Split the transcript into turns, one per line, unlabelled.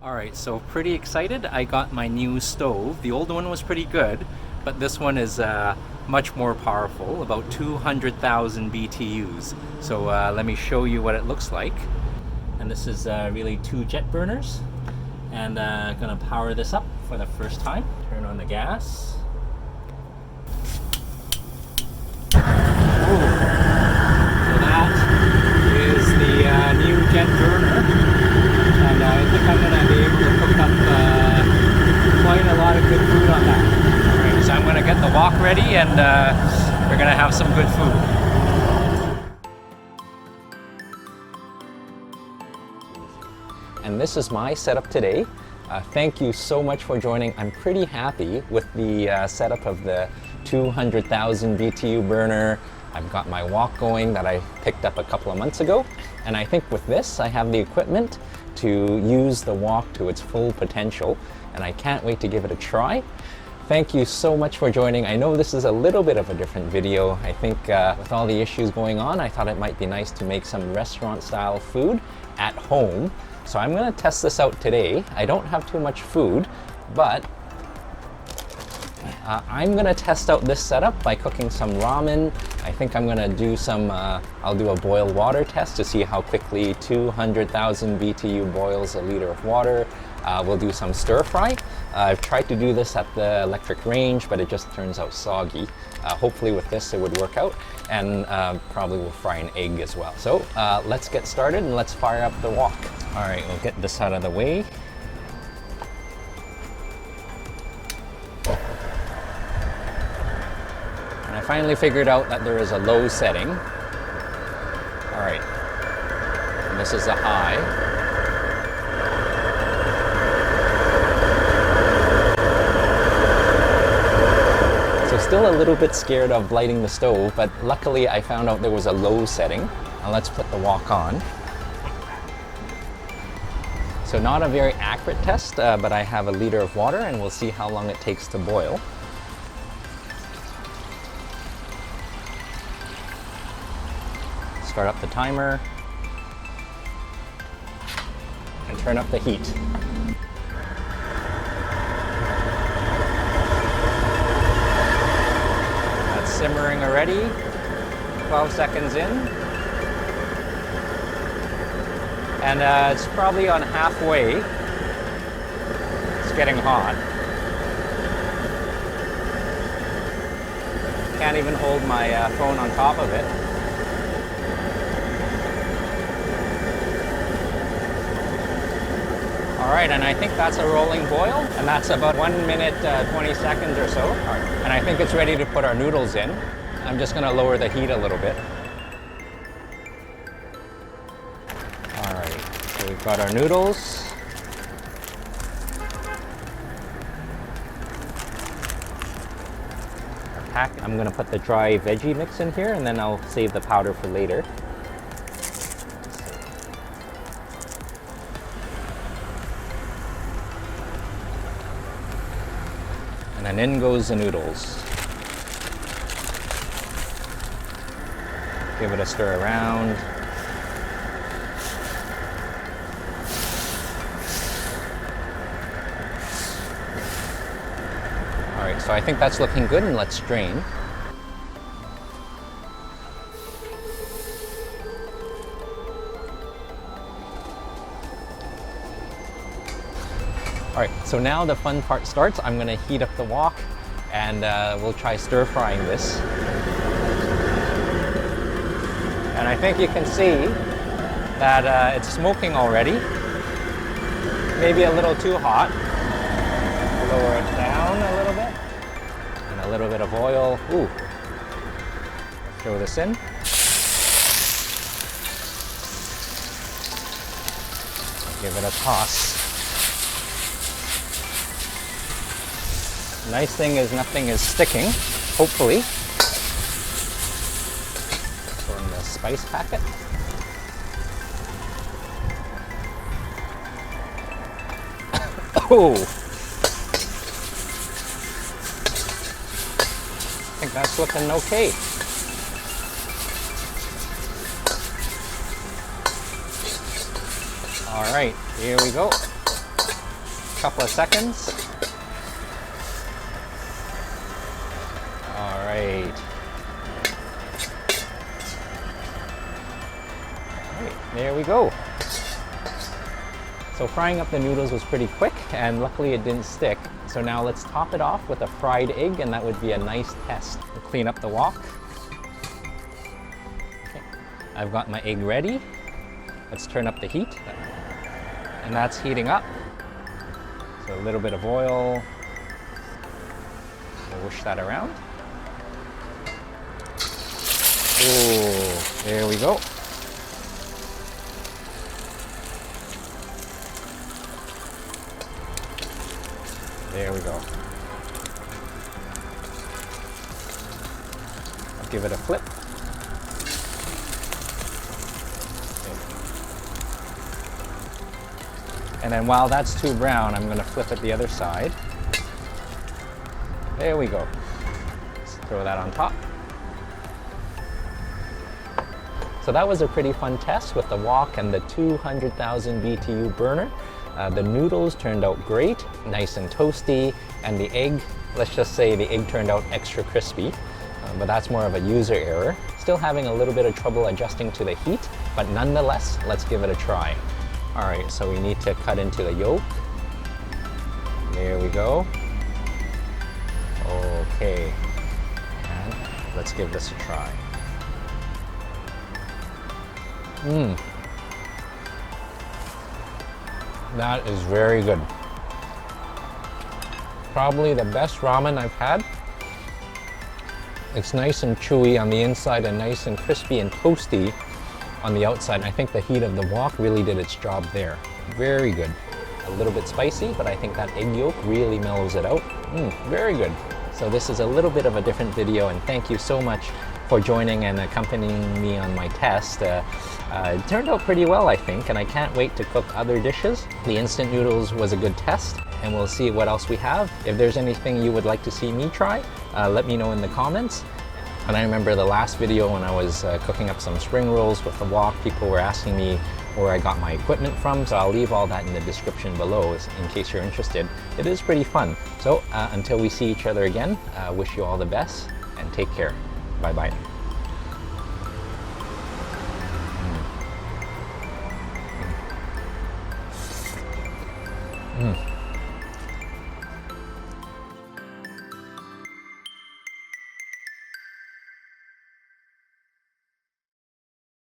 Alright, so pretty excited. I got my new stove. The old one was pretty good, but this one is much more powerful, about 200,000 BTUs. So let me show you what it looks like. And this is really two jet burners. And gonna power this up for the first time. Turn on the gas. Ooh. So that is the new jet burner. And I think I'm going to be able to cook up quite a lot of good food on that. Alright, so I'm going to get the wok ready and we're going to have some good food. And this is my setup today. Thank you so much for joining. I'm pretty happy with the setup of the 200,000 BTU burner. I've got my wok going that I picked up a couple of months ago. And I think with this, I have the equipment to use the wok to its full potential, and I can't wait to give it a try. Thank you so much for joining. I know this is a little bit of a different video. I think with all the issues going on, I thought it might be nice to make some restaurant-style food at home. So I'm gonna test this out today. I don't have too much food, but I'm gonna test out this setup by cooking some ramen. I think I'm gonna do some, I'll do a boil water test to see how quickly 200,000 BTU boils a liter of water. We'll do some stir fry. I've tried to do this at the electric range, but it just turns out soggy. Hopefully with this it would work out, and probably we'll fry an egg as well. So let's get started and let's fire up the wok. All right, we'll get this out of the way. And I finally figured out that there is a low setting. All right, and this is a high. So still a little bit scared of lighting the stove, but luckily I found out there was a low setting. Now let's put the wok on. So not a very accurate test, but I have a liter of water and we'll see how long it takes to boil. Start up the timer and turn up the heat. That's simmering already, 12 seconds in. And it's probably on halfway. It's getting hot. Can't even hold my phone on top of it. All right, and I think that's a rolling boil, and that's about 1 minute, 20 seconds or so. And I think it's ready to put our noodles in. I'm just gonna lower the heat a little bit. All right, so we've got our noodles. Our pack. I'm gonna put the dry veggie mix in here, and then I'll save the powder for later. And then in goes the noodles. Give it a stir around. All right, so I think that's looking good, and let's strain. All right, so now the fun part starts. I'm gonna heat up the wok and we'll try stir frying this. And I think you can see that it's smoking already. Maybe a little too hot. Lower it down a little bit. And a little bit of oil. Ooh. Throw this in. Give it a toss. Nice thing is nothing is sticking, hopefully. Throw in the spice packet. Oh! I think that's looking okay. All right, here we go. couple of seconds. All right. There we go. So frying up the noodles was pretty quick, and luckily it didn't stick. So now let's top it off with a fried egg, and that would be a nice test. We'll clean up the wok. Okay. I've got my egg ready. Let's turn up the heat. And that's heating up. So a little bit of oil. We'll whoosh that around. Oh, there we go. There we go. I'll give it a flip. And then while that's too brown, I'm going to flip it the other side. There we go. Let's throw that on top. So that was a pretty fun test with the wok and the 200,000 BTU burner. The noodles turned out great, nice and toasty, and the egg, let's just say the egg turned out extra crispy, but that's more of a user error. Still having a little bit of trouble adjusting to the heat, but nonetheless, let's give it a try. All right, so we need to cut into the yolk. There we go. Okay, and let's give this a try. That is very good. Probably the best ramen I've had. It's nice and chewy on the inside and nice and crispy and toasty on the outside. I think the heat of the wok really did its job there. Very good. A little bit spicy, but I think that egg yolk really mellows it out. Very good. So this is a little bit of a different video, and thank you so much for joining and accompanying me on my test. It turned out pretty well, I think, and I can't wait to cook other dishes. The instant noodles was a good test, and we'll see what else we have. If there's anything you would like to see me try, let me know in the comments. And I remember the last video when I was cooking up some spring rolls with the wok, people were asking me where I got my equipment from, so I'll leave all that in the description below in case you're interested. It is pretty fun. So until we see each other again, wish you all the best and take care. Bye-bye.